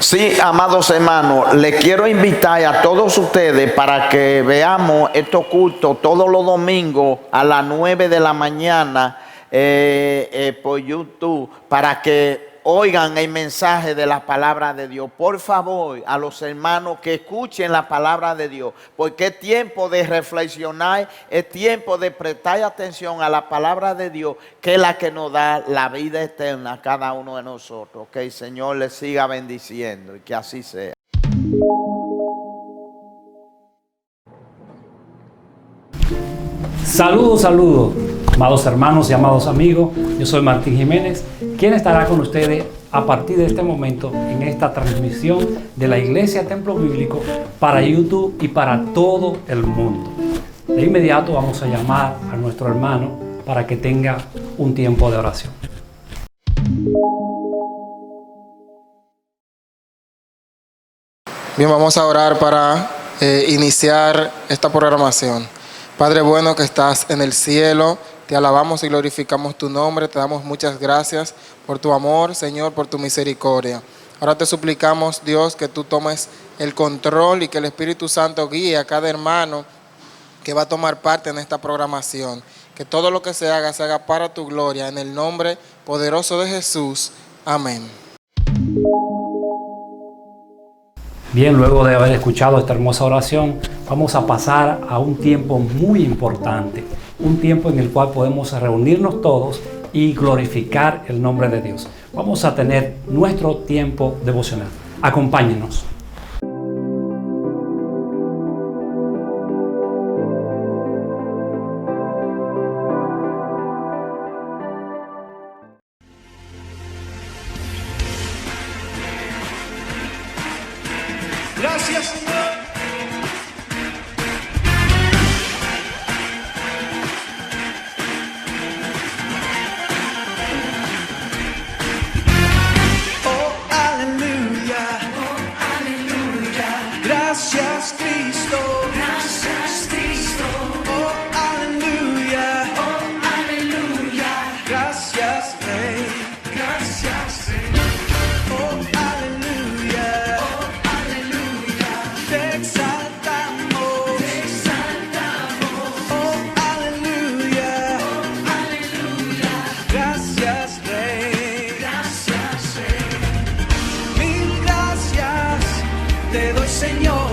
Sí, amados hermanos, les quiero invitar a todos ustedes para que veamos estos cultos todos los domingos a las 9 de la mañana por YouTube, para que oigan el mensaje de la palabra de Dios. Por favor, a los hermanos que escuchen la palabra de Dios, porque es tiempo de reflexionar, es tiempo de prestar atención a la palabra de Dios, que es la que nos da la vida eterna a cada uno de nosotros. Que el Señor les siga bendiciendo y que así sea. Saludos, saludos, amados hermanos y amados amigos. Yo soy Martín Jiménez, quien estará con ustedes a partir de este momento en esta transmisión de la Iglesia Templo Bíblico para YouTube y para todo el mundo. De inmediato vamos a llamar a nuestro hermano para que tenga un tiempo de oración. Bien, vamos a orar para iniciar esta programación. Padre bueno que estás en el cielo, te alabamos y glorificamos tu nombre, te damos muchas gracias por tu amor, Señor, por tu misericordia. Ahora te suplicamos, Dios, que tú tomes el control y que el Espíritu Santo guíe a cada hermano que va a tomar parte en esta programación. Que todo lo que se haga para tu gloria, en el nombre poderoso de Jesús. Amén. Bien, luego de haber escuchado esta hermosa oración, vamos a pasar a un tiempo muy importante, un tiempo en el cual podemos reunirnos todos y glorificar el nombre de Dios. Vamos a tener nuestro tiempo devocional. Acompáñenos. Gracias, Señor. Oh, aleluya. Oh, aleluya. Gracias, Cristo. Gracias, Cristo. Oh, aleluya. Oh, aleluya. Gracias, Rey. Gracias, Rey. Oh, aleluya. Te exaltamos, oh aleluya, gracias Rey, mil gracias te doy Señor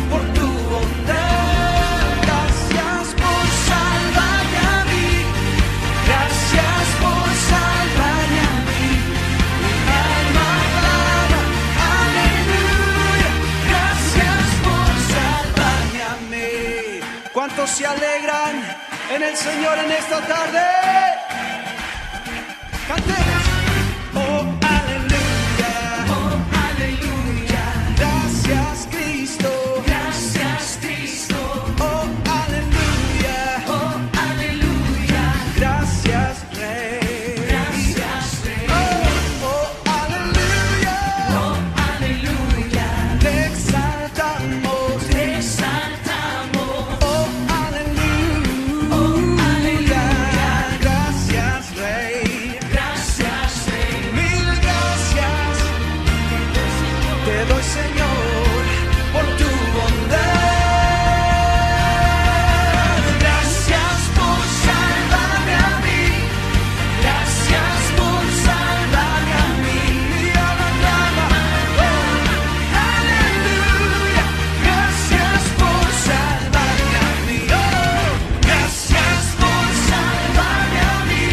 por tu bondad, gracias por salvarme a mí, gracias por salvarme a mí, mi alma clama, aleluya. ¿Cuántos se alegran en el Señor en esta tarde? Cantemos. Oh, aleluya. Oh, aleluya. Gracias, Cristo. Gracias, Cristo. Oh, aleluya. Oh, aleluya. Gracias, Rey. Gracias, Rey. Oh, aleluya. Oh, aleluya. Te exaltamos. Te exaltamos. Señor, por tu bondad, gracias por salvarme a mí, gracias por salvarme a mí, mi alma clama, oh, aleluya, gracias por salvarme a mí, oh, gracias por salvarme a mí,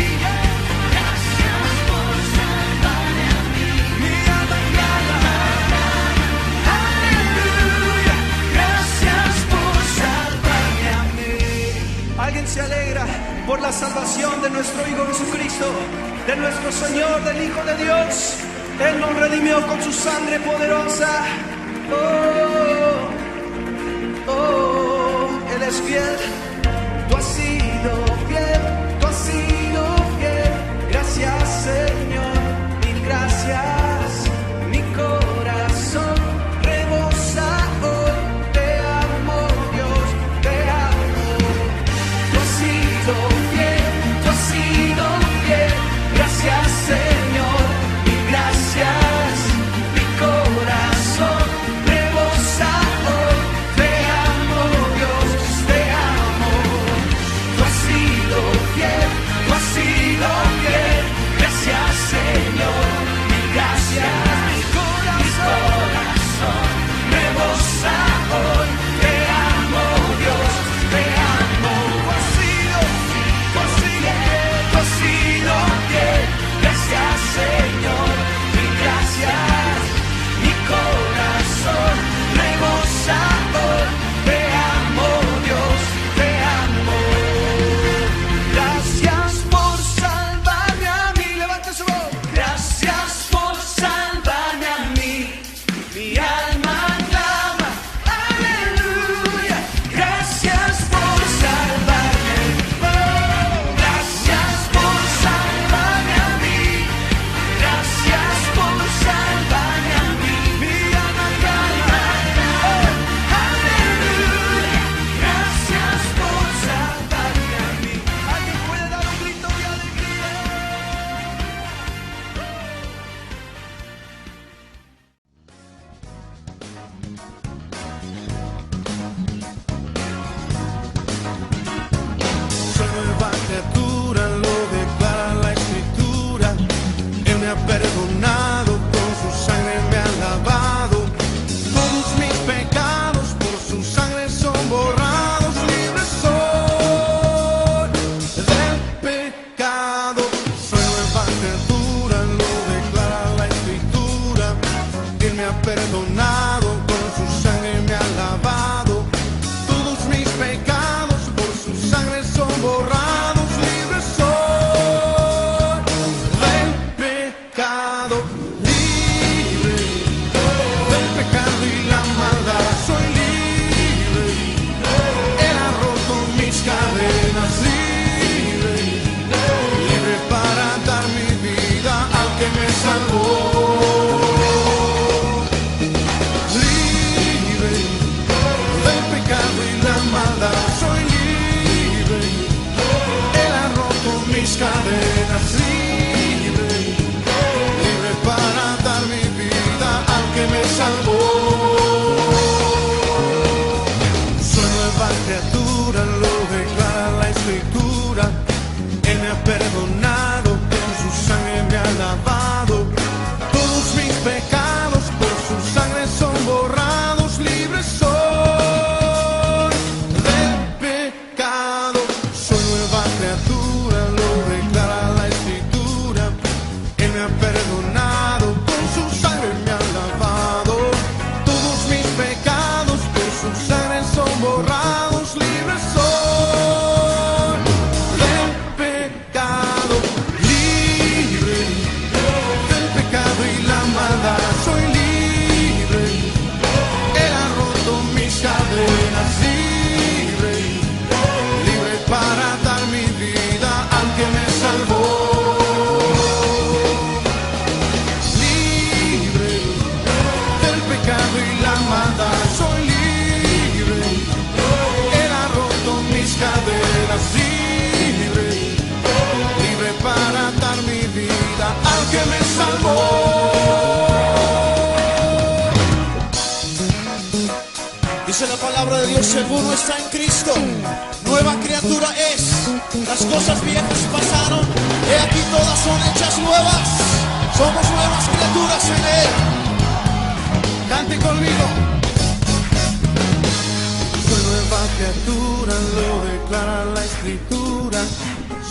gracias por salvarme a mí, mi alma clama. ¿Alguien se alegra por la salvación de nuestro Hijo Jesucristo, de nuestro Señor, del Hijo de Dios? Él nos redimió con su sangre poderosa. Oh, oh, Él es fiel. Tú has sido fiel, tú has sido fiel. Gracias, Señor, mil gracias. Mi corazón rebosa hoy. Te amo, Dios, te amo. Tú has sido fiel, tú has sido fiel. Gracias, Señor, mil gracias. Mi corazón Él me ha perdonado, con su sangre me ha lavado. Todos mis pecados por su sangre son borrados. Libre soy del pecado, libre del pecado y la maldad. Soy libre, Él ha roto mis cadenas. Libre, libre para dar mi vida al que me salvó. Cadenas, libre, libre para dar mi vida al que me salvó. Soy nueva criatura, lo declara la Escritura. Él me ha perdonado, con su sangre me ha lavado. Todos mis pecados por su sangre son borrados. Libre soy del pecado, soy nueva criatura. Perdonado, con su sangre me ha lavado. Todos mis pecados por su sangre son borrados. Libre soy del pecado, libre del pecado y la maldad. Soy libre, Él ha roto mis cadenas. Libre, libre para dar mi vida al que me salvó. Soy libre, Él ha roto mis cadenas. Libre, libre para dar mi vida al que me salvó. Dice la palabra de Dios: si alguno está en Cristo, nueva criatura es. Las cosas viejas pasaron, he aquí todas son hechas nuevas. Somos nuevas criaturas en Él. Cante conmigo. Soy nueva criatura, lo declara la Escritura.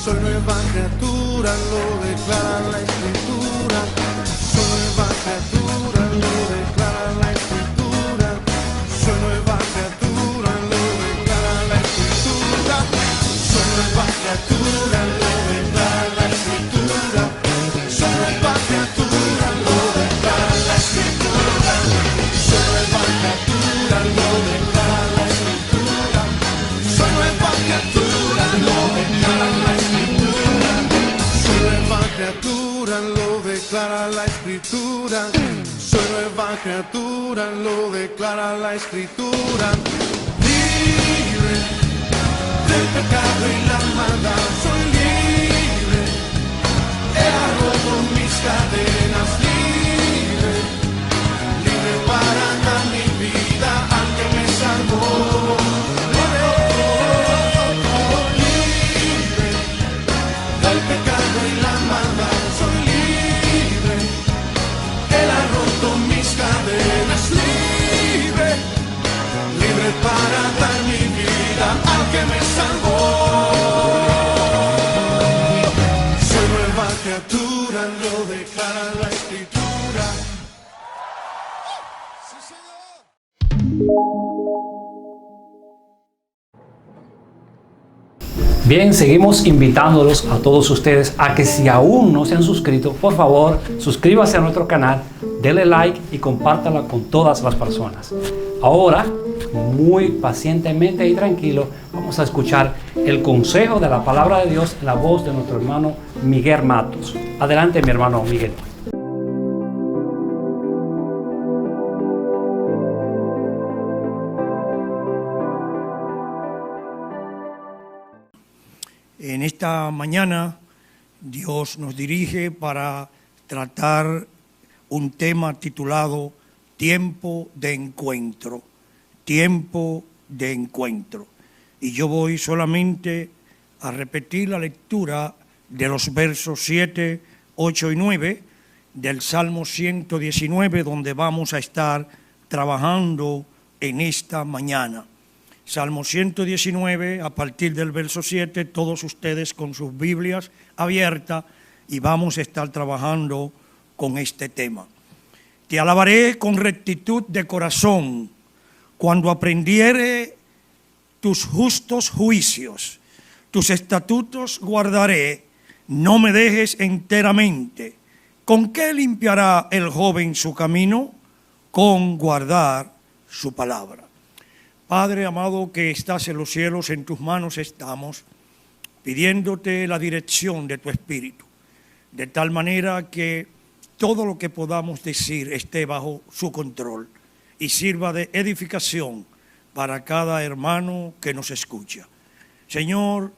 Soy nueva criatura, lo declara la Escritura. Soy nueva criatura, lo declara la Escritura. Soy nueva criatura, lo declara la Escritura. Soy nueva criatura, lo declara la Escritura. Soy nueva criatura, lo declara la Escritura. Soy nueva criatura, lo declara la Escritura. Soy nueva criatura, lo declara la Escritura. Soy nueva criatura, lo declara la Escritura. Soy nueva criatura, lo declara la Escritura. Libre del pecado y la maldad. Soy libre, Él ha roto mis cadenas. Libre, libre para dar mi vida al que me salvó. Libre del pecado y la maldad. Soy libre, Él ha roto mis cadenas. Libre, libre para dar mi vida al que me salvó. Soy nueva criatura, lo declara la Escritura. Sí, Señor. Bien, seguimos invitándolos a todos ustedes a que si aún no se han suscrito, por favor, suscríbase a nuestro canal, denle like y compártalo con todas las personas. Ahora, muy pacientemente y tranquilo, vamos a escuchar el consejo de la palabra de Dios en la voz de nuestro hermano Miguel Matos. Adelante, mi hermano Miguel. En esta mañana Dios nos dirige para tratar un tema titulado Tiempo de Encuentro. Tiempo de Encuentro. Y yo voy solamente a repetir la lectura de los versos 7, 8 y 9 del Salmo 119, donde vamos a estar trabajando en esta mañana. Salmo 119, a partir del verso 7, todos ustedes con sus Biblias abiertas y vamos a estar trabajando con este tema. Te alabaré con rectitud de corazón, cuando aprendiere tus justos juicios. Tus estatutos guardaré, no me dejes enteramente. ¿Con qué limpiará el joven su camino? Con guardar su palabra. Padre amado que estás en los cielos, en tus manos estamos, pidiéndote la dirección de tu Espíritu, de tal manera que todo lo que podamos decir esté bajo su control y sirva de edificación para cada hermano que nos escucha. Señor,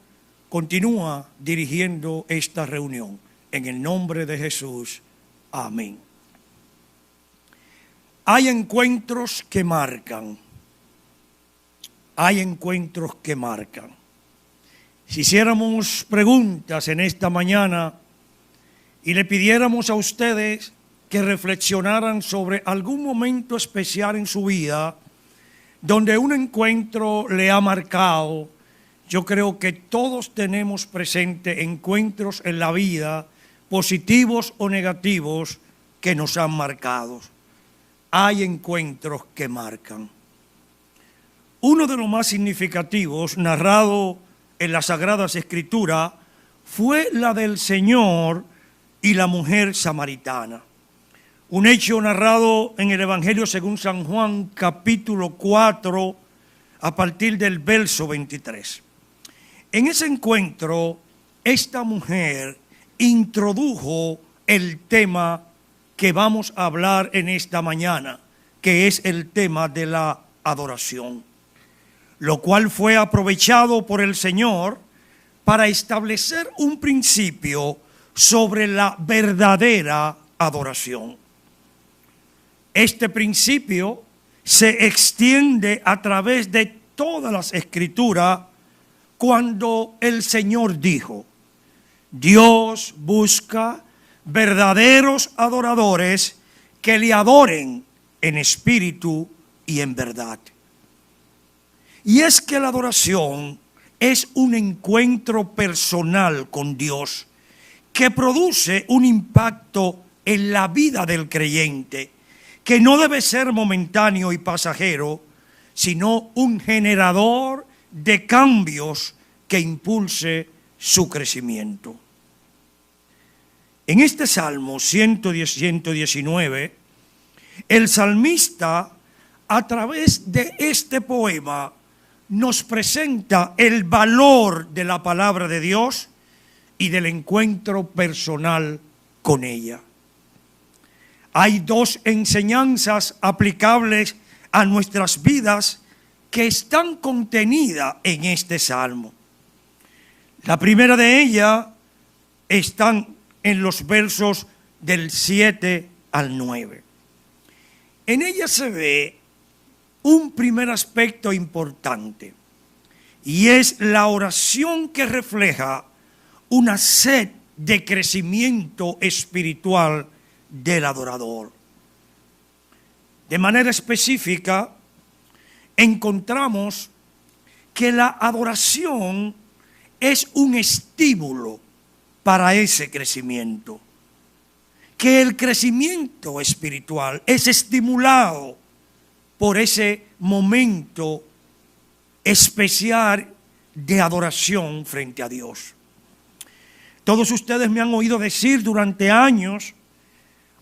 continúa dirigiendo esta reunión. En el nombre de Jesús. Amén. Hay encuentros que marcan. Hay encuentros que marcan. Si hiciéramos preguntas en esta mañana y le pidiéramos a ustedes que reflexionaran sobre algún momento especial en su vida donde un encuentro le ha marcado, yo creo que todos tenemos presente encuentros en la vida, positivos o negativos, que nos han marcado. Hay encuentros que marcan. Uno de los más significativos, narrado en las Sagradas Escrituras, fue la del Señor y la mujer samaritana. Un hecho narrado en el Evangelio según San Juan, capítulo 4, a partir del verso 23. En ese encuentro, esta mujer introdujo el tema que vamos a hablar en esta mañana, que es el tema de la adoración, lo cual fue aprovechado por el Señor para establecer un principio sobre la verdadera adoración. Este principio se extiende a través de todas las Escrituras cuando el Señor dijo: Dios busca verdaderos adoradores que le adoren en espíritu y en verdad. Y es que la adoración es un encuentro personal con Dios que produce un impacto en la vida del creyente, que no debe ser momentáneo y pasajero, sino un generador de cambios que impulse su crecimiento. En este Salmo 119, el salmista, a través de este poema, nos presenta el valor de la palabra de Dios y del encuentro personal con ella. Hay dos enseñanzas aplicables a nuestras vidas que están contenidas en este salmo. La primera de ellas están en los versos del 7 al 9. En ella se ve un primer aspecto importante, y es la oración que refleja una sed de crecimiento espiritual del adorador. De manera específica, encontramos que la adoración es un estímulo para ese crecimiento, que el crecimiento espiritual es estimulado por ese momento especial de adoración frente a Dios. Todos ustedes me han oído decir durante años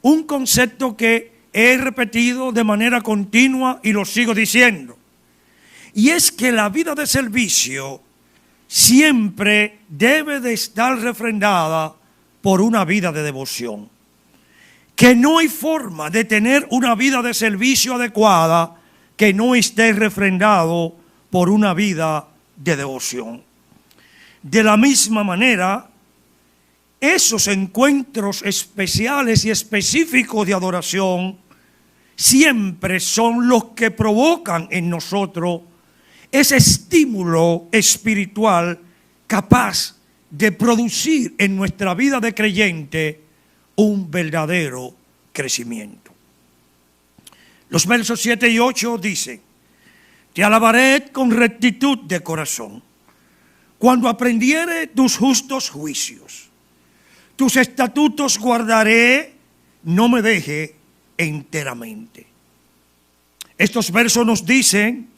un concepto que he repetido de manera continua y lo sigo diciendo, y es que la vida de servicio siempre debe de estar refrendada por una vida de devoción. Que no hay forma de tener una vida de servicio adecuada que no esté refrendado por una vida de devoción. De la misma manera, esos encuentros especiales y específicos de adoración siempre son los que provocan en nosotros ese estímulo espiritual capaz de producir en nuestra vida de creyente un verdadero crecimiento. Los versos 7 y 8 dicen: Te alabaré con rectitud de corazón, cuando aprendiere tus justos juicios. Tus estatutos guardaré, no me deje enteramente. Estos versos nos dicen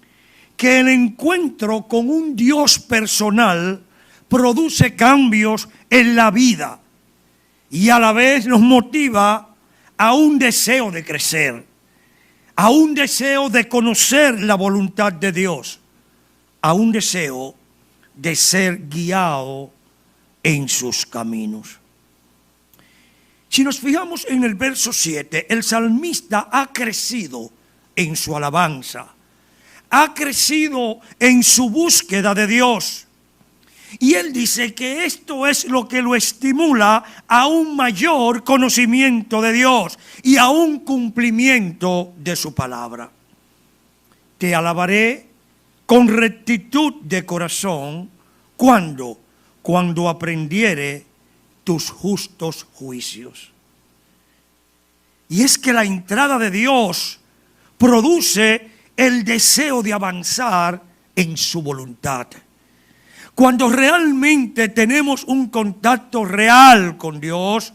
que el encuentro con un Dios personal produce cambios en la vida y a la vez nos motiva a un deseo de crecer, a un deseo de conocer la voluntad de Dios, a un deseo de ser guiado en sus caminos. Si nos fijamos en el verso 7, el salmista ha crecido en su alabanza, ha crecido en su búsqueda de Dios. Y él dice que esto es lo que lo estimula a un mayor conocimiento de Dios y a un cumplimiento de su palabra. Te alabaré con rectitud de corazón cuando aprendiere tus justos juicios. Y es que la entrada de Dios produce el deseo de avanzar en su voluntad. Cuando realmente tenemos un contacto real con Dios,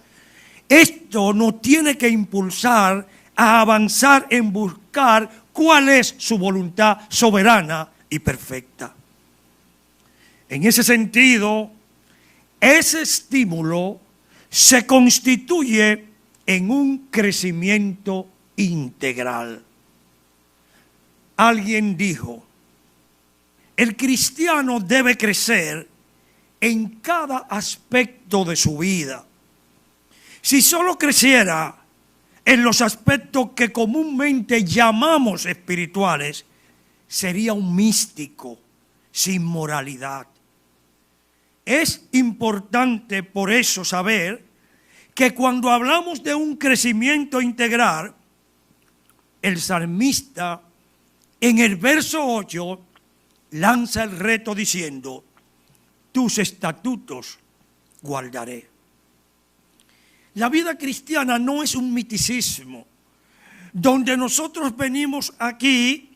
esto nos tiene que impulsar a avanzar en buscar cuál es su voluntad soberana y perfecta. En ese sentido, ese estímulo se constituye en un crecimiento integral. Alguien dijo: el cristiano debe crecer en cada aspecto de su vida. Si solo creciera en los aspectos que comúnmente llamamos espirituales, sería un místico sin moralidad. Es importante por eso saber que cuando hablamos de un crecimiento integral, el salmista en el verso 8 lanza el reto diciendo: tus estatutos guardaré. La vida cristiana no es un miticismo donde nosotros venimos aquí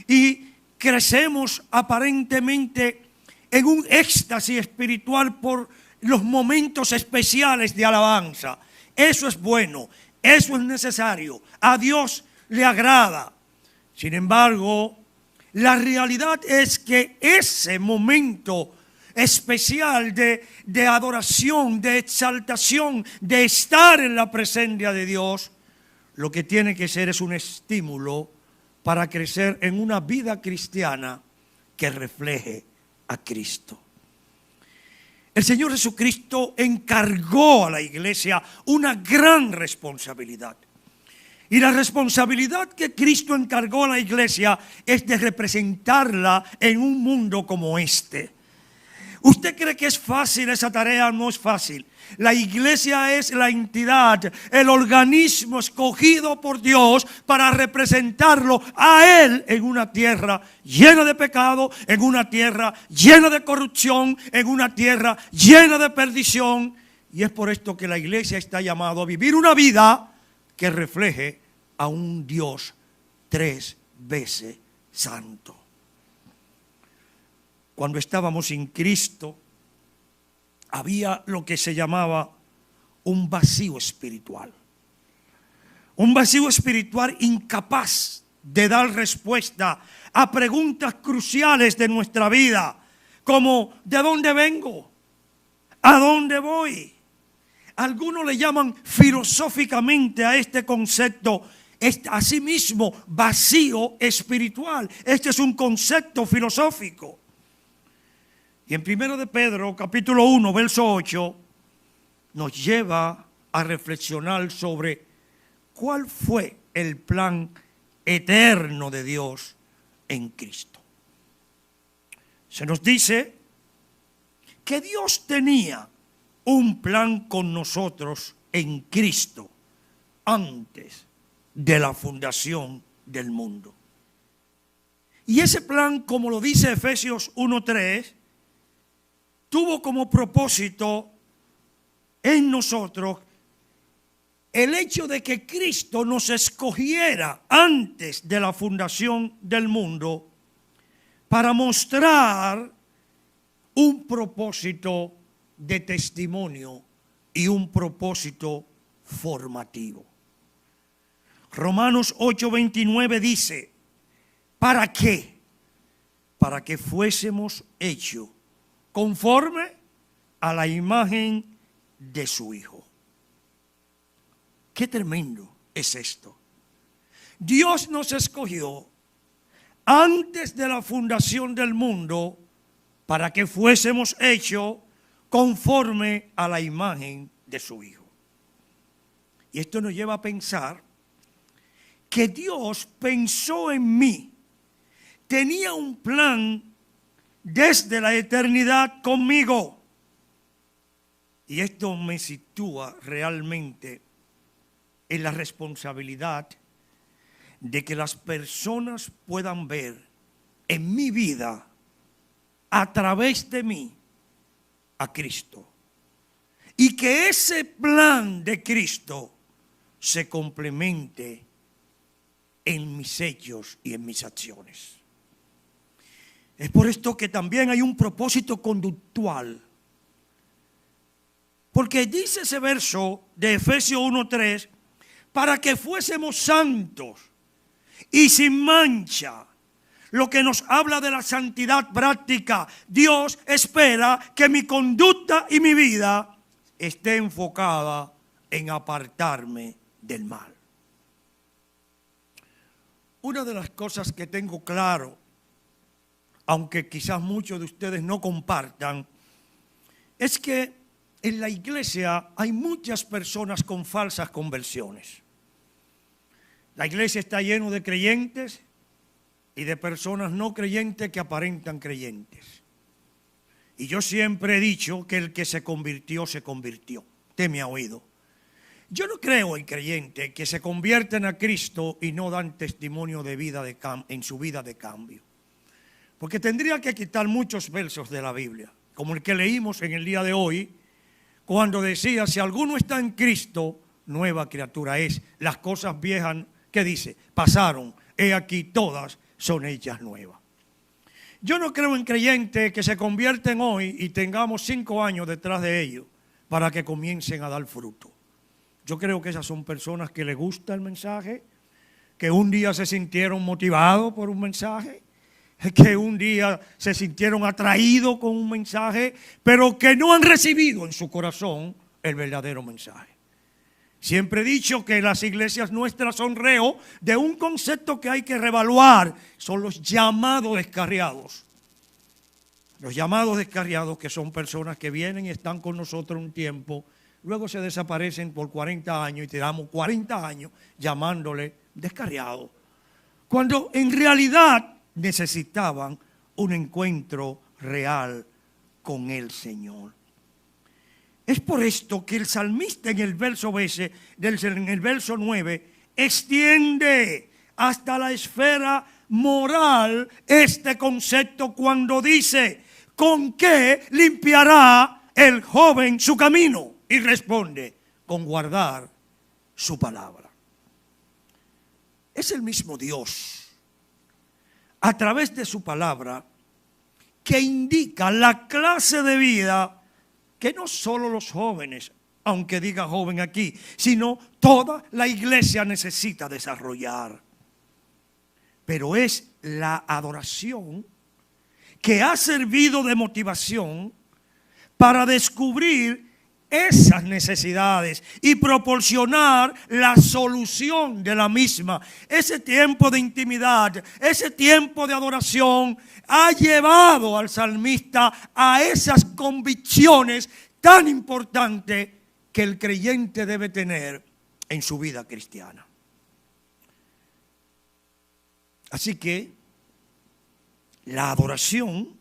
y crecemos aparentemente en un éxtasis espiritual por los momentos especiales de alabanza. Eso es bueno, eso es necesario, a Dios le agrada. Sin embargo, la realidad es que ese momento especial de adoración, de exaltación, de estar en la presencia de Dios, lo que tiene que ser es un estímulo para crecer en una vida cristiana que refleje a Cristo. El Señor Jesucristo encargó a la iglesia una gran responsabilidad. Y la responsabilidad que Cristo encargó a la iglesia es de representarla en un mundo como este. ¿Usted cree que es fácil esa tarea? No es fácil. La iglesia es la entidad, el organismo escogido por Dios para representarlo a Él en una tierra llena de pecado, en una tierra llena de corrupción, en una tierra llena de perdición. Y es por esto que la iglesia está llamada a vivir una vida que refleje a un Dios 3 veces santo. Cuando estábamos sin Cristo, había lo que se llamaba un vacío espiritual. Un vacío espiritual incapaz de dar respuesta a preguntas cruciales de nuestra vida, como ¿de dónde vengo? ¿A dónde voy? Algunos le llaman filosóficamente a este concepto, asimismo, vacío espiritual. Este es un concepto filosófico. Y en 1 de Pedro, capítulo 1, verso 8, nos lleva a reflexionar sobre cuál fue el plan eterno de Dios en Cristo. Se nos dice que Dios tenía un plan con nosotros en Cristo antes de la fundación del mundo. Y ese plan, como lo dice Efesios 1:3, tuvo como propósito en nosotros el hecho de que Cristo nos escogiera antes de la fundación del mundo para mostrar un propósito de testimonio y un propósito formativo. Romanos 8:29 dice, ¿para qué? Para que fuésemos hechos conforme a la imagen de su Hijo. Qué tremendo es esto. Dios nos escogió antes de la fundación del mundo para que fuésemos hechos conforme a la imagen de su Hijo. Y esto nos lleva a pensar que Dios pensó en mí, tenía un plan desde la eternidad conmigo. Y esto me sitúa realmente en la responsabilidad de que las personas puedan ver en mi vida, a través de mí, a Cristo. Y que ese plan de Cristo se complemente en mis hechos y en mis acciones. Es por esto que también hay un propósito conductual. Porque dice ese verso de Efesios 1:3, para que fuésemos santos y sin mancha. Lo que nos habla de la santidad práctica. Dios espera que mi conducta y mi vida esté enfocada en apartarme del mal. Una de las cosas que tengo claro, aunque quizás muchos de ustedes no compartan, es que en la iglesia hay muchas personas con falsas conversiones. La iglesia está llena de creyentes y de personas no creyentes que aparentan creyentes. Y yo siempre he dicho que el que se convirtió, se convirtió. Usted me ha oído. Yo no creo en creyentes que se convierten a Cristo y no dan testimonio de vida en su vida de cambio. Porque tendría que quitar muchos versos de la Biblia, como el que leímos en el día de hoy, cuando decía, si alguno está en Cristo, nueva criatura es. Las cosas viejas, ¿qué dice? Pasaron, he aquí todas son hechas nuevas. Yo no creo en creyentes que se convierten hoy y tengamos 5 años detrás de ellos para que comiencen a dar fruto. Yo creo que esas son personas que les gusta el mensaje, que un día se sintieron motivados por un mensaje, que un día se sintieron atraídos con un mensaje, pero que no han recibido en su corazón el verdadero mensaje. Siempre he dicho que las iglesias nuestras son reo de un concepto que hay que revaluar. Son los llamados descarriados. Los llamados descarriados, que son personas que vienen y están con nosotros un tiempo, luego se desaparecen por 40 años y te damos 40 años llamándole descarriado. Cuando en realidad necesitaban un encuentro real con el Señor. Es por esto que el salmista en el verso 9 extiende hasta la esfera moral este concepto cuando dice, ¿con qué limpiará el joven su camino? Y responde, con guardar su palabra. Es el mismo Dios, a través de su palabra, que indica la clase de vida que no solo los jóvenes, aunque diga joven aquí, sino toda la iglesia necesita desarrollar. Pero es la adoración que ha servido de motivación para descubrir esas necesidades y proporcionar la solución de la misma. Ese tiempo de intimidad, ese tiempo de adoración ha llevado al salmista a esas convicciones tan importantes que el creyente debe tener en su vida cristiana. Así que la adoración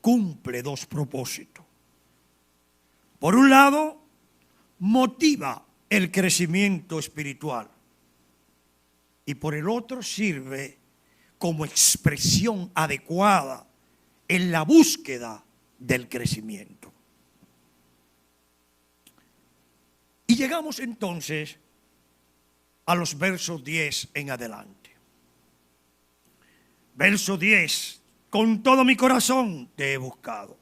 cumple 2 propósitos. Por un lado, motiva el crecimiento espiritual. Y por el otro, sirve como expresión adecuada en la búsqueda del crecimiento. Y llegamos entonces a los versos 10 en adelante. Verso 10, con todo mi corazón te he buscado.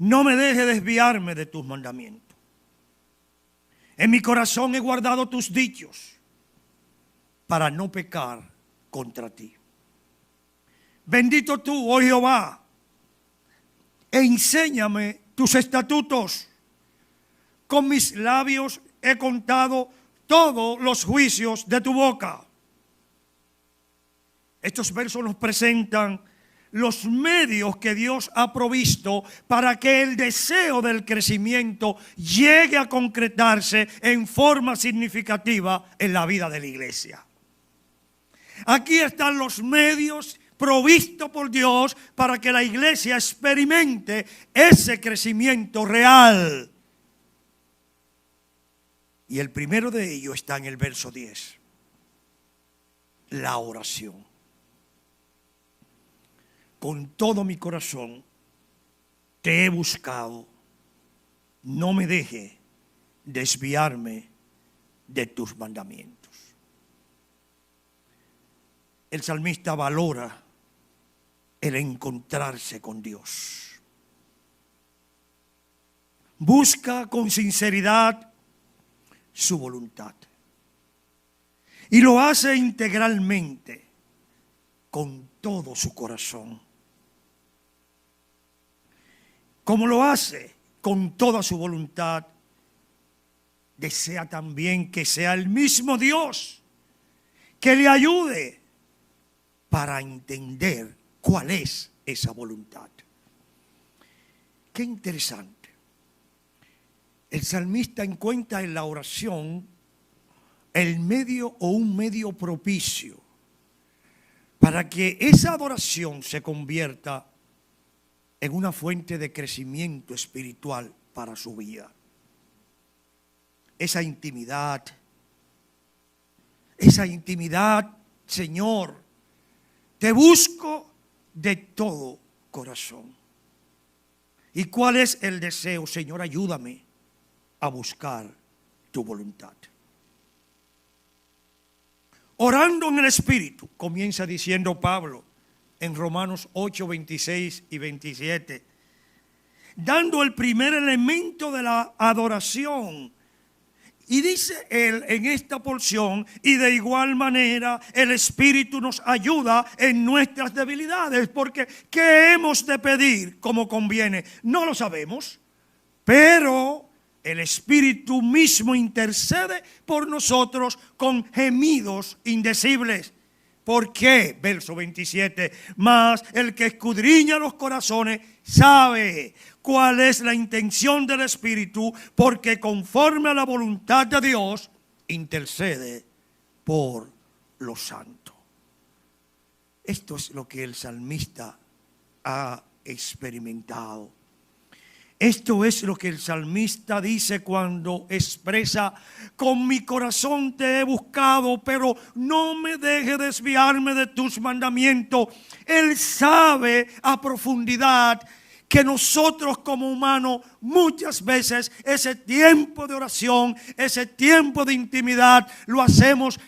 No me dejes desviarme de tus mandamientos. En mi corazón he guardado tus dichos. para no pecar contra ti. Bendito tú, oh Jehová, e enséñame tus estatutos. Con mis labios he contado todos los juicios de tu boca. Estos versos nos presentan los medios que Dios ha provisto para que el deseo del crecimiento llegue a concretarse en forma significativa en la vida de la iglesia. Aquí están los medios provistos por Dios para que la iglesia experimente ese crecimiento real. Y el primero de ellos está en el verso 10. La oración. Con todo mi corazón te he buscado. No me deje desviarme de tus mandamientos. El salmista valora el encontrarse con Dios. Busca con sinceridad su voluntad. Y lo hace integralmente, con todo su corazón. Como lo hace con toda su voluntad, desea también que sea el mismo Dios que le ayude para entender cuál es esa voluntad. Qué interesante. El salmista encuentra en la oración el medio o un medio propicio para que esa adoración se convierta en una fuente de crecimiento espiritual para su vida. Esa intimidad, Señor, te busco de todo corazón. ¿Y cuál es el deseo? Señor, ayúdame a buscar tu voluntad. Orando en el Espíritu, comienza diciendo Pablo en Romanos 8, 26 y 27, dando el primer elemento de la adoración. Y dice él en esta porción, y de igual manera el Espíritu nos ayuda en nuestras debilidades, porque ¿qué hemos de pedir como conviene? No lo sabemos, pero el Espíritu mismo intercede por nosotros con gemidos indecibles. ¿Por qué? Verso 27. Mas el que escudriña los corazones sabe cuál es la intención del Espíritu, porque conforme a la voluntad de Dios intercede por los santos. Esto es lo que el salmista ha experimentado. Esto es lo que el salmista dice cuando expresa: con mi corazón te he buscado, pero no me deje desviarme de tus mandamientos. Él sabe a profundidad que nosotros como humanos muchas veces ese tiempo de oración, ese tiempo de intimidad lo hacemos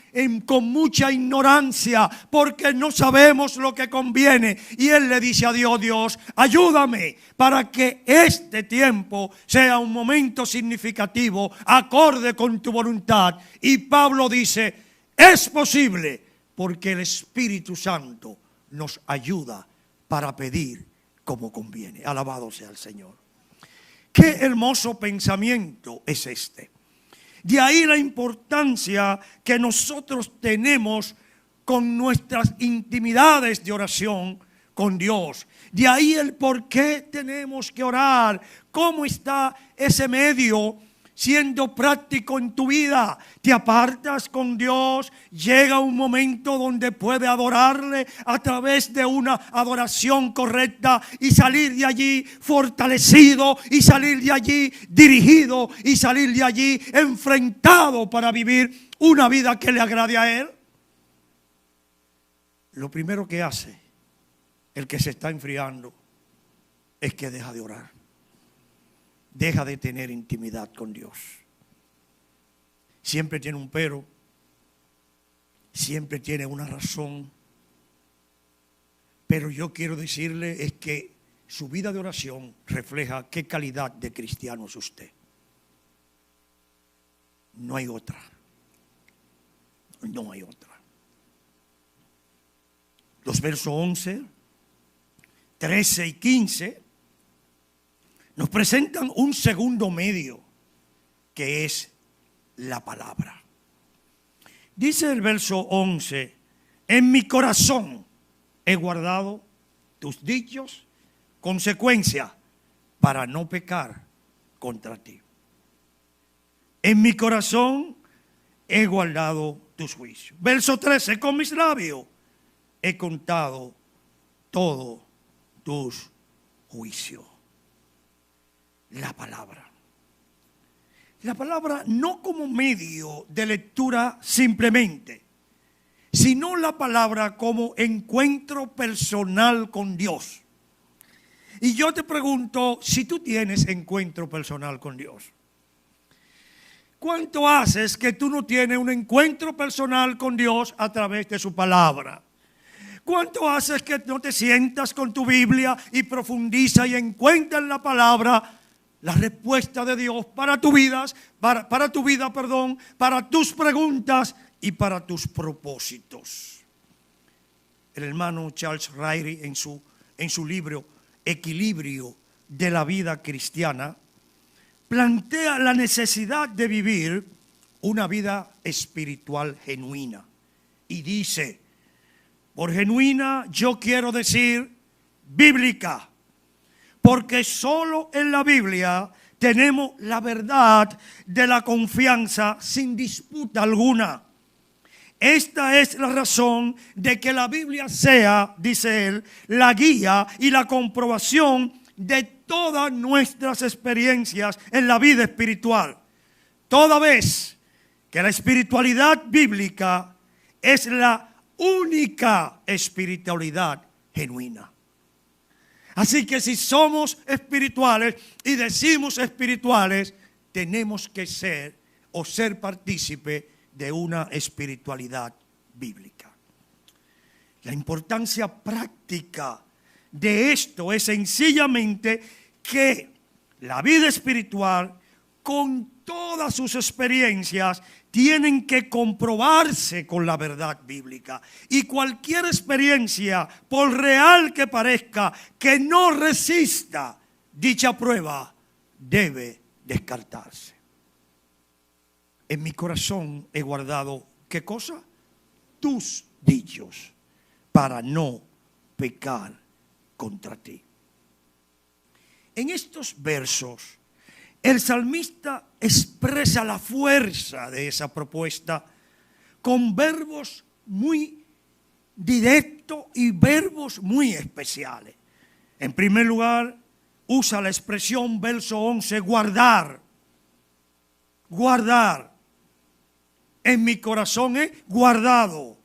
con mucha ignorancia, porque no sabemos lo que conviene. Y él le dice a Dios: Dios, ayúdame para que este tiempo sea un momento significativo, acorde con tu voluntad. Y Pablo dice: es posible, porque el Espíritu Santo nos ayuda para pedir como conviene. Alabado sea el Señor. Qué hermoso pensamiento es este. De ahí la importancia que nosotros tenemos con nuestras intimidades de oración con Dios. De ahí el por qué tenemos que orar. ¿Cómo está ese medio siendo práctico en tu vida? Te apartas con Dios, llega un momento donde puede adorarle a través de una adoración correcta y salir de allí fortalecido, y salir de allí dirigido, y salir de allí enfrentado para vivir una vida que le agrade a Él. Lo primero que hace el que se está enfriando es que deja de orar. Deja de tener intimidad con Dios. Siempre tiene un pero, siempre tiene una razón. Pero yo quiero decirle es que su vida de oración refleja qué calidad de cristiano es usted. No hay otra. No hay otra. Los versos 11, 13 y 15 nos presentan un segundo medio, que es la palabra. Dice el verso 11, en mi corazón he guardado tus dichos, consecuencia, para no pecar contra ti. En mi corazón he guardado tus juicios. Verso 13, con mis labios he contado todos tus juicios. La palabra. La palabra no como medio de lectura simplemente, sino la palabra como encuentro personal con Dios. Y yo te pregunto si tú tienes encuentro personal con Dios. ¿Cuánto haces que tú no tienes un encuentro personal con Dios a través de su palabra? ¿Cuánto haces que no te sientas con tu Biblia y profundiza y encuentra en la palabra la respuesta de Dios para tu vida, para tus preguntas y para tus propósitos? El hermano Charles Ryrie en su libro Equilibrio de la vida cristiana plantea la necesidad de vivir una vida espiritual genuina y dice, por genuina yo quiero decir bíblica, porque solo en la Biblia tenemos la verdad de la confianza sin disputa alguna. Esta es la razón de que la Biblia sea, dice él, la guía y la comprobación de todas nuestras experiencias en la vida espiritual. Toda vez que la espiritualidad bíblica es la única espiritualidad genuina. Así que si somos espirituales y decimos espirituales, tenemos que ser o ser partícipe de una espiritualidad bíblica. La importancia práctica de esto es sencillamente que la vida espiritual, con todas sus experiencias, tienen que comprobarse con la verdad bíblica. Y cualquier experiencia, por real que parezca, que no resista dicha prueba, debe descartarse. En mi corazón he guardado, ¿qué cosa? Tus dichos, para no pecar contra ti. En estos versos, el salmista expresa la fuerza de esa propuesta con verbos muy directos y verbos muy especiales. En primer lugar, usa la expresión, verso 11, guardar. Guardar. En mi corazón he guardado.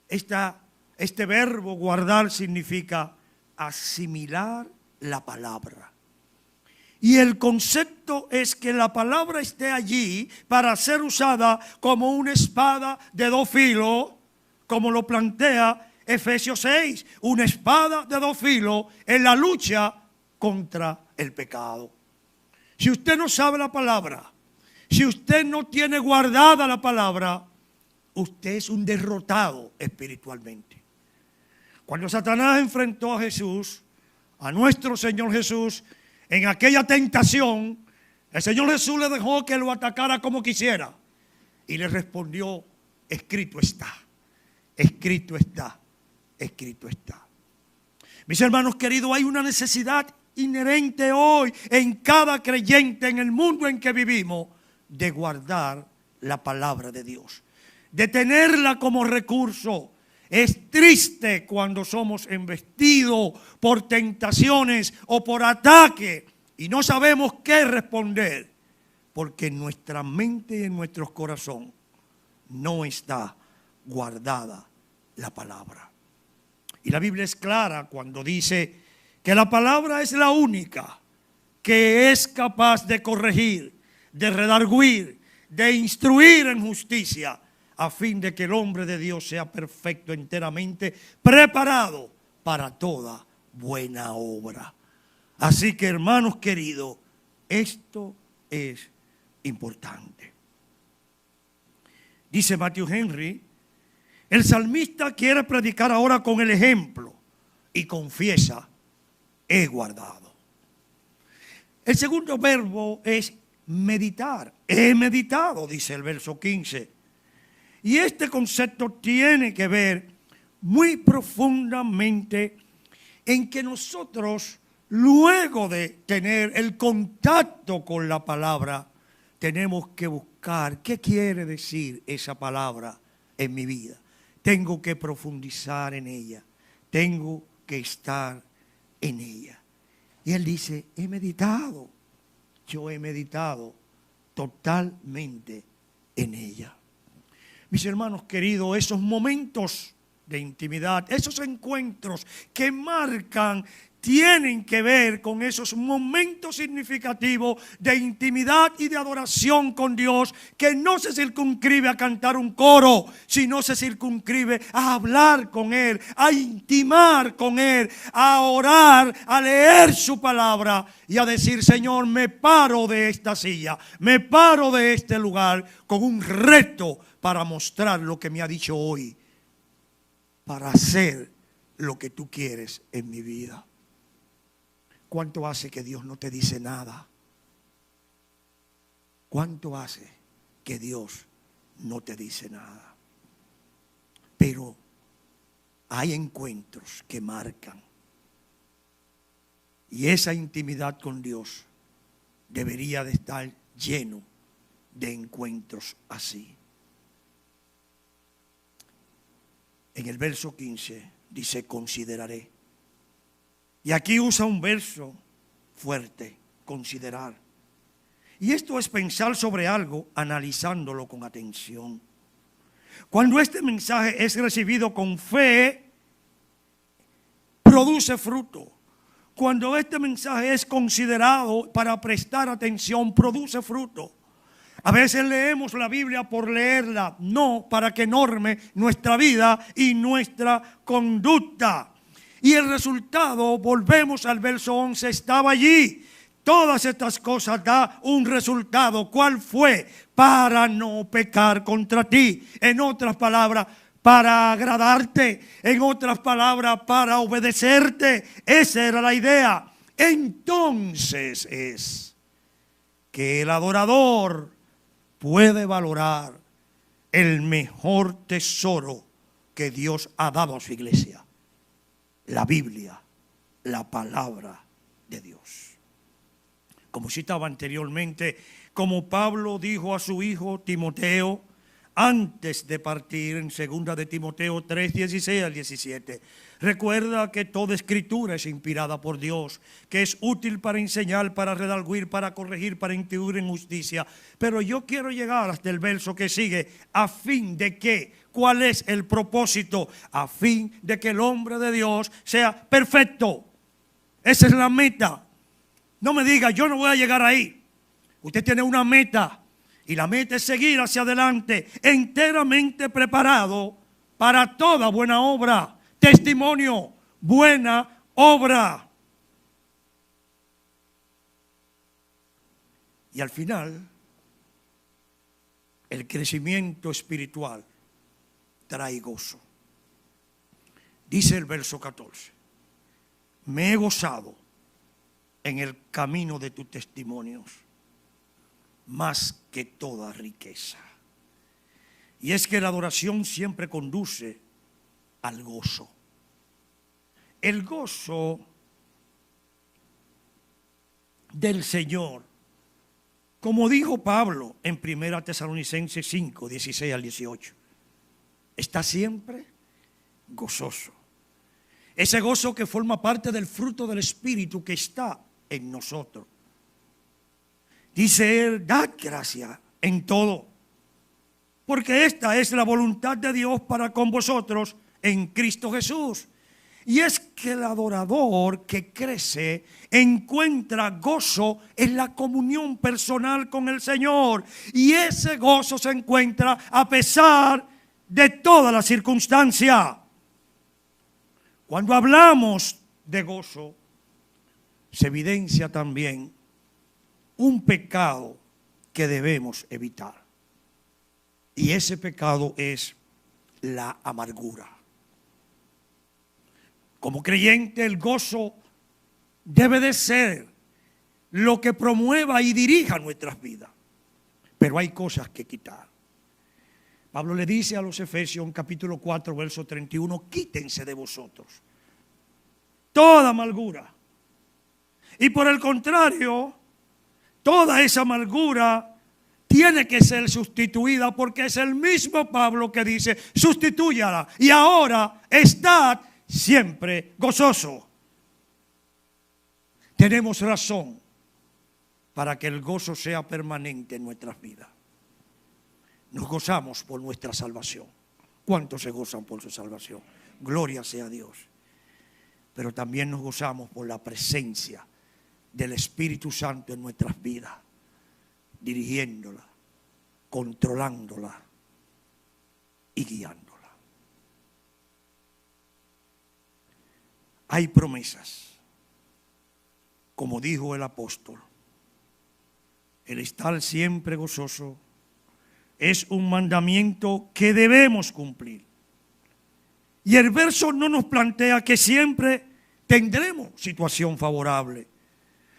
Este verbo guardar significa asimilar la palabra. Y el concepto es que la palabra esté allí para ser usada como una espada de dos filos, como lo plantea Efesios 6, una espada de dos filos en la lucha contra el pecado. Si usted no sabe la palabra, si usted no tiene guardada la palabra, usted es un derrotado espiritualmente. Cuando Satanás enfrentó a Jesús, a nuestro Señor Jesús, en aquella tentación, el Señor Jesús le dejó que lo atacara como quisiera. Y le respondió, escrito está, escrito está, escrito está. Mis hermanos queridos, hay una necesidad inherente hoy en cada creyente en el mundo en que vivimos de guardar la palabra de Dios, de tenerla como recurso. Es triste cuando somos embestidos por tentaciones o por ataques y no sabemos qué responder, porque en nuestra mente y en nuestro corazón no está guardada la palabra. Y la Biblia es clara cuando dice que la palabra es la única que es capaz de corregir, de redarguir, de instruir en justicia, a fin de que el hombre de Dios sea perfecto, enteramente preparado para toda buena obra. Así que, hermanos queridos, esto es importante. Dice Matthew Henry, El salmista quiere predicar ahora con el ejemplo y confiesa, he guardado. El segundo verbo es meditar. He meditado, dice el verso 15. Y este concepto tiene que ver muy profundamente en que nosotros, luego de tener el contacto con la palabra, tenemos que buscar qué quiere decir esa palabra en mi vida. Tengo que profundizar en ella. Tengo que estar en ella. Y él dice, he meditado. Yo he meditado totalmente en ella. Mis hermanos queridos, esos momentos de intimidad, esos encuentros que marcan, tienen que ver con esos momentos significativos de intimidad y de adoración con Dios, que no se circunscribe a cantar un coro, sino se circunscribe a hablar con Él, a intimar con Él, a orar, a leer su palabra y a decir, Señor, me paro de esta silla, me paro de este lugar con un reto para mostrar lo que me ha dicho hoy, para hacer lo que tú quieres en mi vida. ¿Cuánto hace que Dios no te dice nada? ¿Cuánto hace que Dios no te dice nada? Pero hay encuentros que marcan. Y esa intimidad con Dios debería de estar lleno de encuentros así. En el verso 15 dice, consideraré. Y aquí usa un verso fuerte, considerar. Y esto es pensar sobre algo, analizándolo con atención. Cuando este mensaje es recibido con fe, produce fruto. Cuando este mensaje es considerado para prestar atención, produce fruto. A veces leemos la Biblia por leerla, no para que norme nuestra vida y nuestra conducta. Y el resultado, volvemos al verso 11, estaba allí. Todas estas cosas da un resultado. ¿Cuál fue? Para no pecar contra ti. En otras palabras, para agradarte. En otras palabras, para obedecerte. Esa era la idea. Entonces es que el adorador puede valorar el mejor tesoro que Dios ha dado a su iglesia. La Biblia, la palabra de Dios. Como citaba anteriormente, como Pablo dijo a su hijo Timoteo, antes de partir en 2 de Timoteo 3, 16 al 17. Recuerda que toda escritura es inspirada por Dios, que es útil para enseñar, para redarguir, para corregir, para instruir en justicia. Pero yo quiero llegar hasta el verso que sigue, a fin de que, ¿cuál es el propósito? A fin de que el hombre de Dios sea perfecto. Esa es la meta. No me diga, yo no voy a llegar ahí. Usted tiene una meta. Y la meta es seguir hacia adelante, enteramente preparado para toda buena obra. Testimonio, buena obra. Y al final, el crecimiento espiritual trae gozo. Dice el verso 14, me he gozado en el camino de tus testimonios, más que toda riqueza. Y es que la adoración siempre conduce al gozo. El gozo del Señor, como dijo Pablo en 1 Tesalonicenses 5, 16 al 18, está siempre gozoso. Ese gozo que forma parte del fruto del Espíritu que está en nosotros. Dice él, dad gracias en todo, porque esta es la voluntad de Dios para con vosotros en Cristo Jesús. Y es que el adorador que crece encuentra gozo en la comunión personal con el Señor. Y ese gozo se encuentra a pesar de todas las circunstancias. Cuando hablamos de gozo, se evidencia también un pecado que debemos evitar. Y ese pecado es la amargura. Como creyente, el gozo debe de ser lo que promueva y dirija nuestras vidas. Pero hay cosas que quitar. Pablo le dice a los Efesios en capítulo 4, verso 31, quítense de vosotros toda amargura. Y por el contrario, toda esa amargura tiene que ser sustituida, porque es el mismo Pablo que dice, sustitúyala y ahora estad siempre gozoso. Tenemos razón para que el gozo sea permanente en nuestras vidas. Nos gozamos por nuestra salvación. ¿Cuántos se gozan por su salvación? Gloria sea a Dios. Pero también nos gozamos por la presencia del Espíritu Santo en nuestras vidas, dirigiéndola, controlándola y guiándola. Hay promesas, como dijo el apóstol. El estar siempre gozoso es un mandamiento que debemos cumplir. Y el verso no nos plantea que siempre tendremos situación favorable.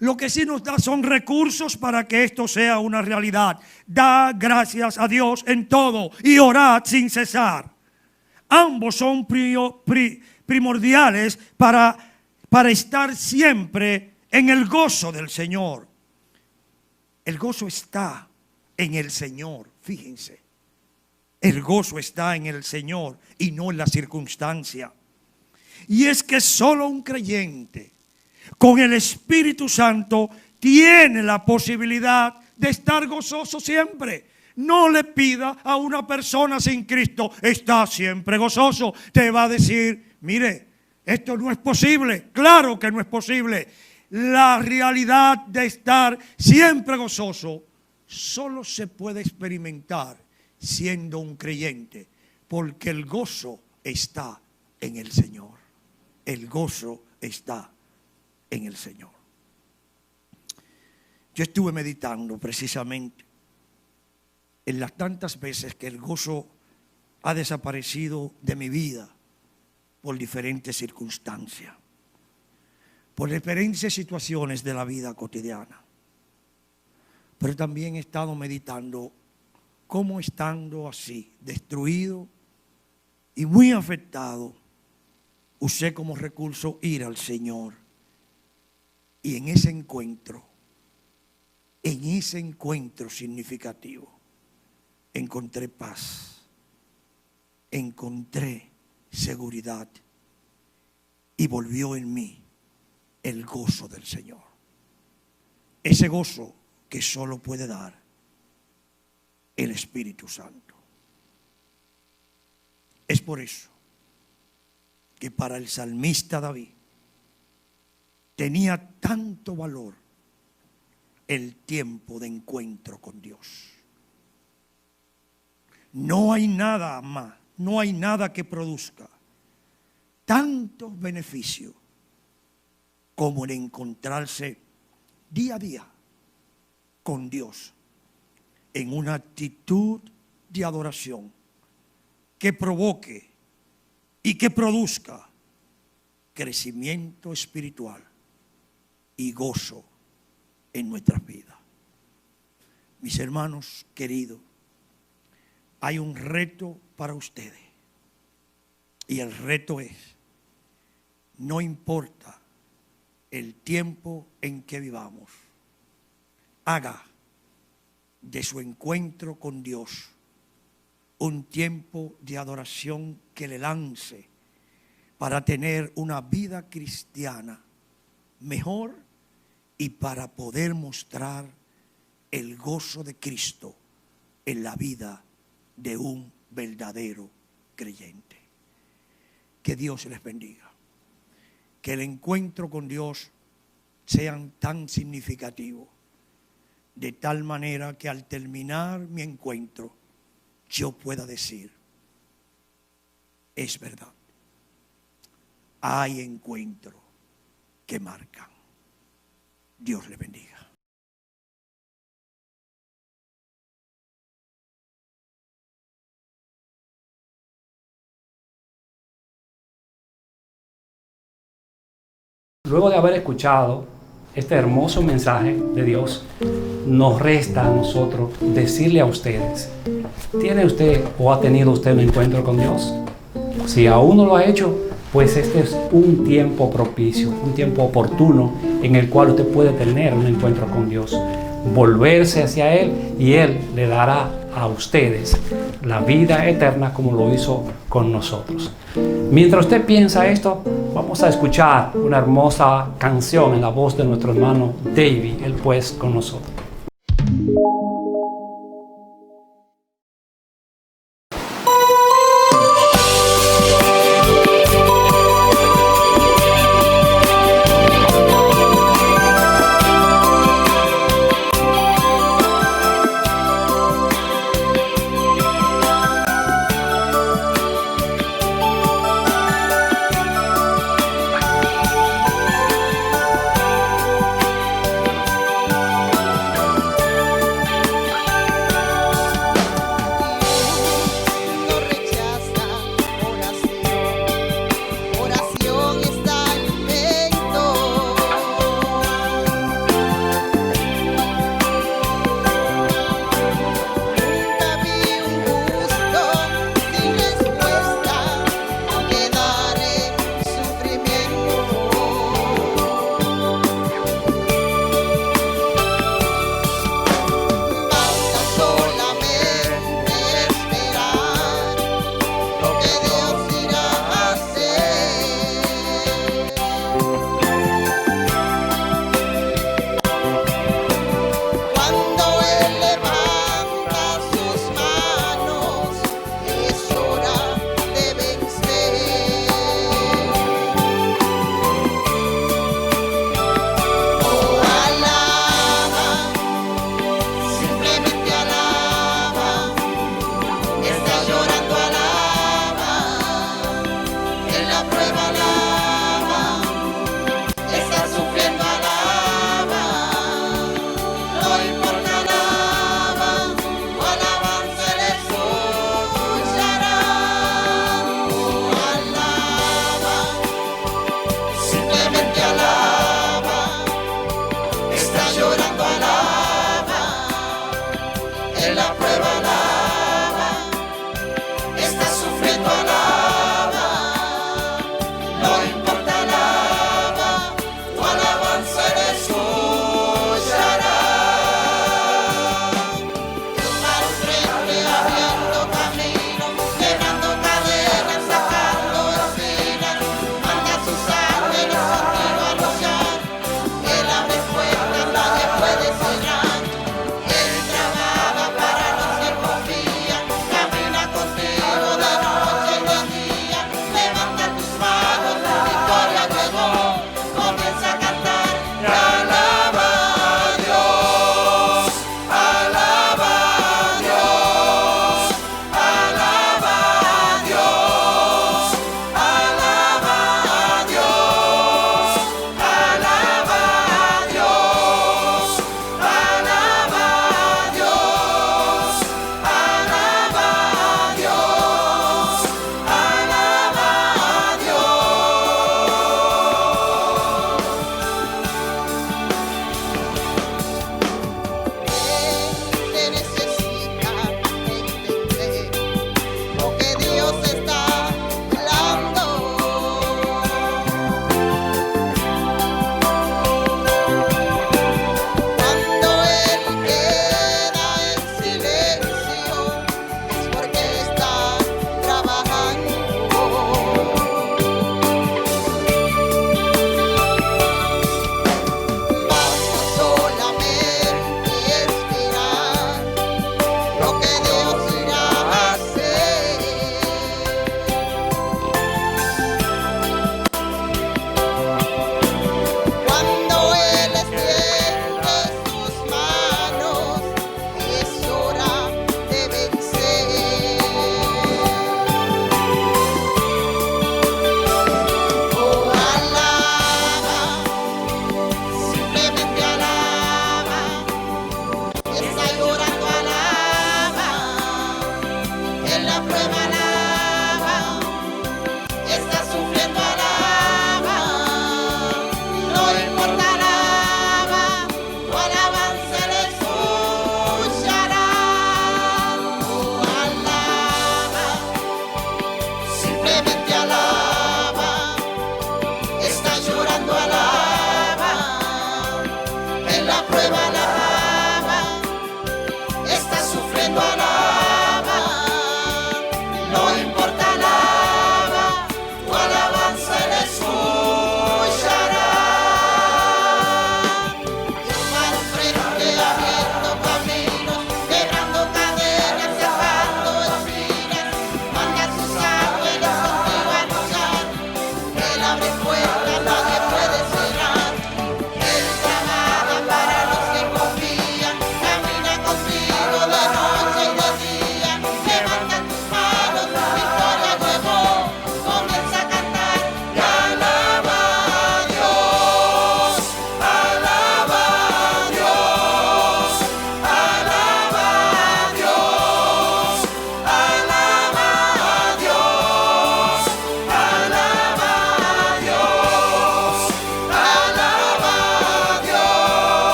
Lo que sí nos da son recursos para que esto sea una realidad. Da gracias a Dios en todo y orad sin cesar. Ambos son primordiales para estar siempre en el gozo del Señor. El gozo está en el Señor, fíjense. El gozo está en el Señor y no en la circunstancia. Y es que solo un creyente con el Espíritu Santo tiene la posibilidad de estar gozoso siempre. No le pida a una persona sin Cristo, está siempre gozoso. Te va a decir, mire, esto no es posible. Claro que no es posible. La realidad de estar siempre gozoso solo se puede experimentar siendo un creyente, porque el gozo está en el Señor. El gozo está en el Señor. Yo estuve meditando precisamente en las tantas veces que el gozo ha desaparecido de mi vida por diferentes circunstancias, por diferentes situaciones de la vida cotidiana. Pero también he estado meditando cómo, estando así, destruido y muy afectado, usé como recurso ir al Señor. Y en ese encuentro significativo, encontré paz, encontré seguridad y volvió en mí el gozo del Señor. Ese gozo que solo puede dar el Espíritu Santo. Es por eso que para el salmista David tenía tanto valor el tiempo de encuentro con Dios. No hay nada más, no hay nada que produzca tantos beneficios como el encontrarse día a día con Dios en una actitud de adoración que provoque y que produzca crecimiento espiritual y gozo en nuestras vidas. Mis hermanos queridos, hay un reto para ustedes. Y el reto es, no importa el tiempo en que vivamos, haga de su encuentro con Dios un tiempo de adoración que le lance para tener una vida cristiana mejor y para poder mostrar el gozo de Cristo en la vida de un verdadero creyente. Que Dios les bendiga. Que el encuentro con Dios sea tan significativo, de tal manera que al terminar mi encuentro yo pueda decir, es verdad, hay encuentro que marcan. Dios les bendiga. Luego de haber escuchado este hermoso mensaje de Dios, nos resta a nosotros decirle a ustedes, ¿tiene usted o ha tenido usted un encuentro con Dios? Si aún no lo ha hecho, pues este es un tiempo propicio, un tiempo oportuno en el cual usted puede tener un encuentro con Dios, volverse hacia Él y Él le dará a ustedes la vida eterna como lo hizo con nosotros. Mientras usted piensa esto, vamos a escuchar una hermosa canción en la voz de nuestro hermano David, él pues con nosotros.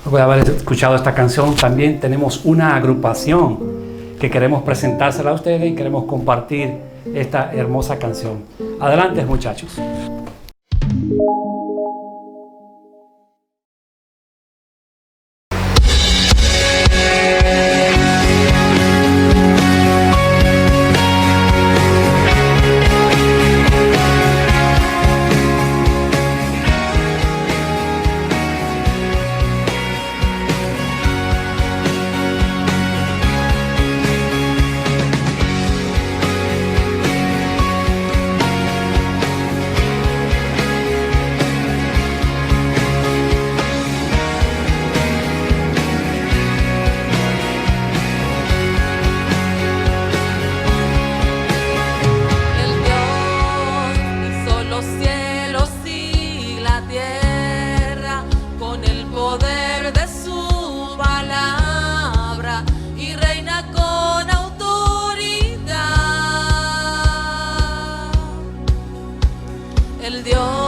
Luego de haber escuchado esta canción, también tenemos una agrupación que queremos presentársela a ustedes y queremos compartir esta hermosa canción. Adelante, muchachos. El Dios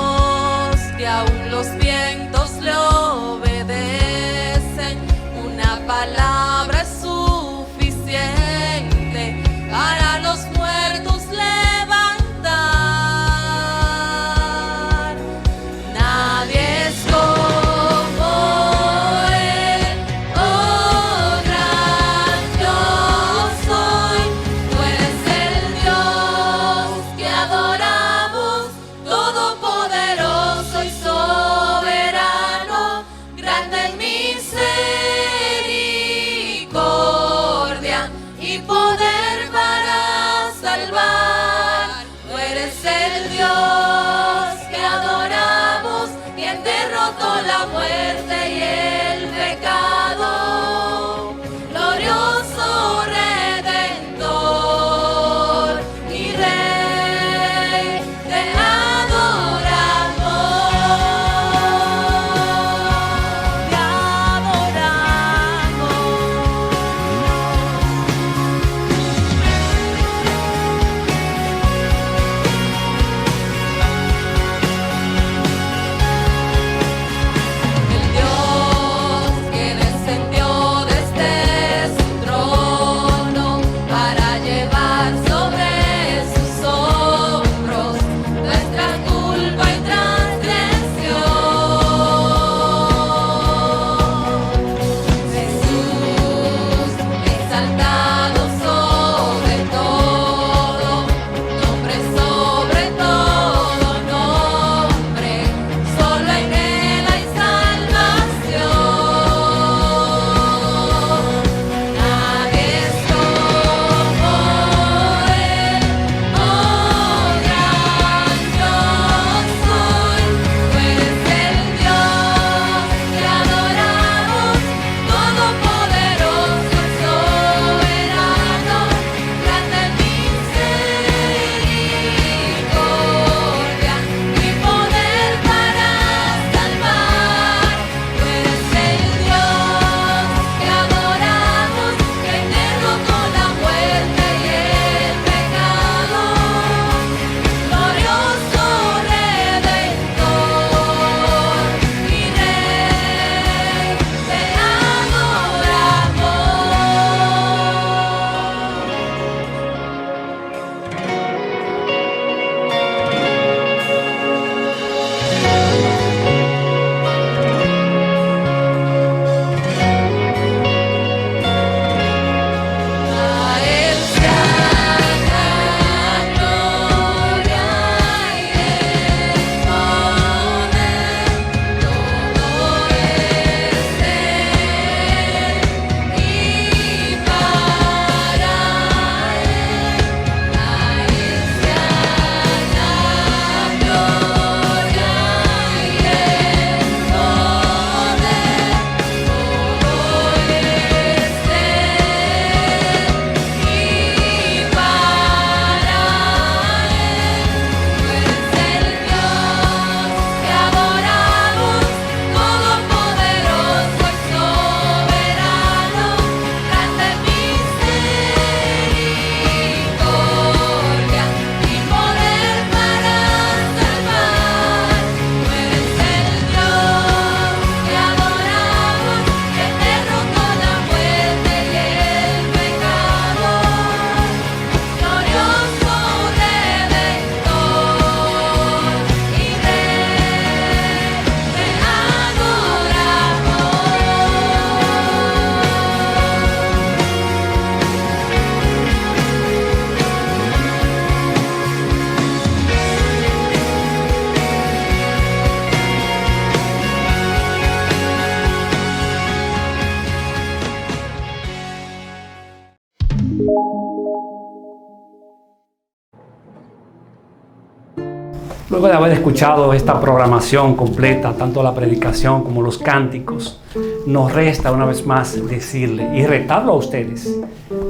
Luego de haber escuchado esta programación completa, tanto la predicación como los cánticos, nos resta una vez más decirle y retarlo a ustedes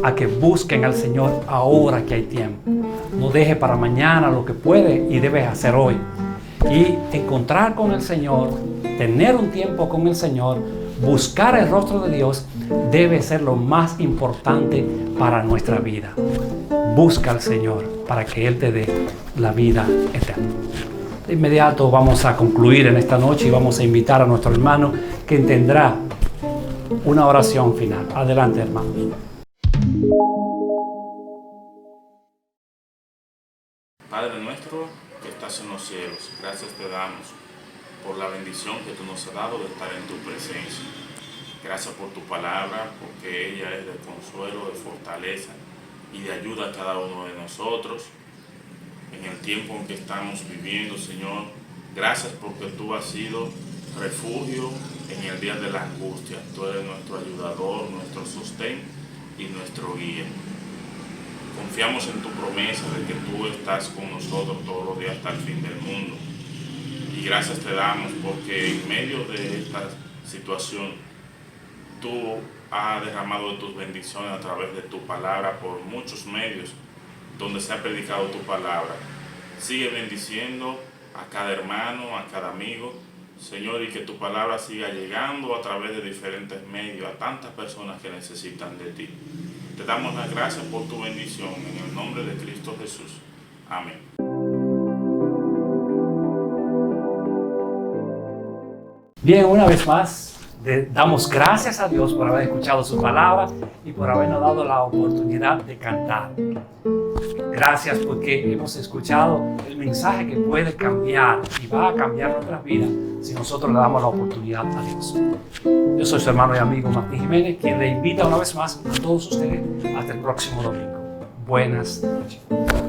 a que busquen al Señor ahora que hay tiempo. No deje para mañana lo que puede y debe hacer hoy. Y encontrar con el Señor, tener un tiempo con el Señor, buscar el rostro de Dios debe ser lo más importante para nuestra vida. Busca al Señor para que Él te dé la vida eterna. De inmediato vamos a concluir en esta noche y vamos a invitar a nuestro hermano que tendrá una oración final. Adelante, hermanos. Padre nuestro que estás en los cielos, gracias te damos por la bendición que tú nos has dado de estar en tu presencia. Gracias por tu palabra, porque ella es de consuelo, de fortaleza y de ayuda a cada uno de nosotros en el tiempo en que estamos viviendo, Señor. Gracias porque tú has sido refugio en el día de la angustia. Tú eres nuestro ayudador, nuestro sostén y nuestro guía. Confiamos en tu promesa de que tú estás con nosotros todos los días hasta el fin del mundo. Y gracias te damos porque en medio de esta situación tú has derramado tus bendiciones a través de tu palabra por muchos medios donde se ha predicado tu palabra. Sigue bendiciendo a cada hermano, a cada amigo, Señor, y que tu palabra siga llegando a través de diferentes medios a tantas personas que necesitan de ti. Te damos las gracias por tu bendición en el nombre de Cristo Jesús. Amén. Bien, una vez más, damos gracias a Dios por haber escuchado su palabra y por habernos dado la oportunidad de cantar. Gracias porque hemos escuchado el mensaje que puede cambiar y va a cambiar nuestras vidas si nosotros le damos la oportunidad a Dios. Yo soy su hermano y amigo Martín Jiménez, quien le invita una vez más a todos ustedes hasta el próximo domingo. Buenas noches.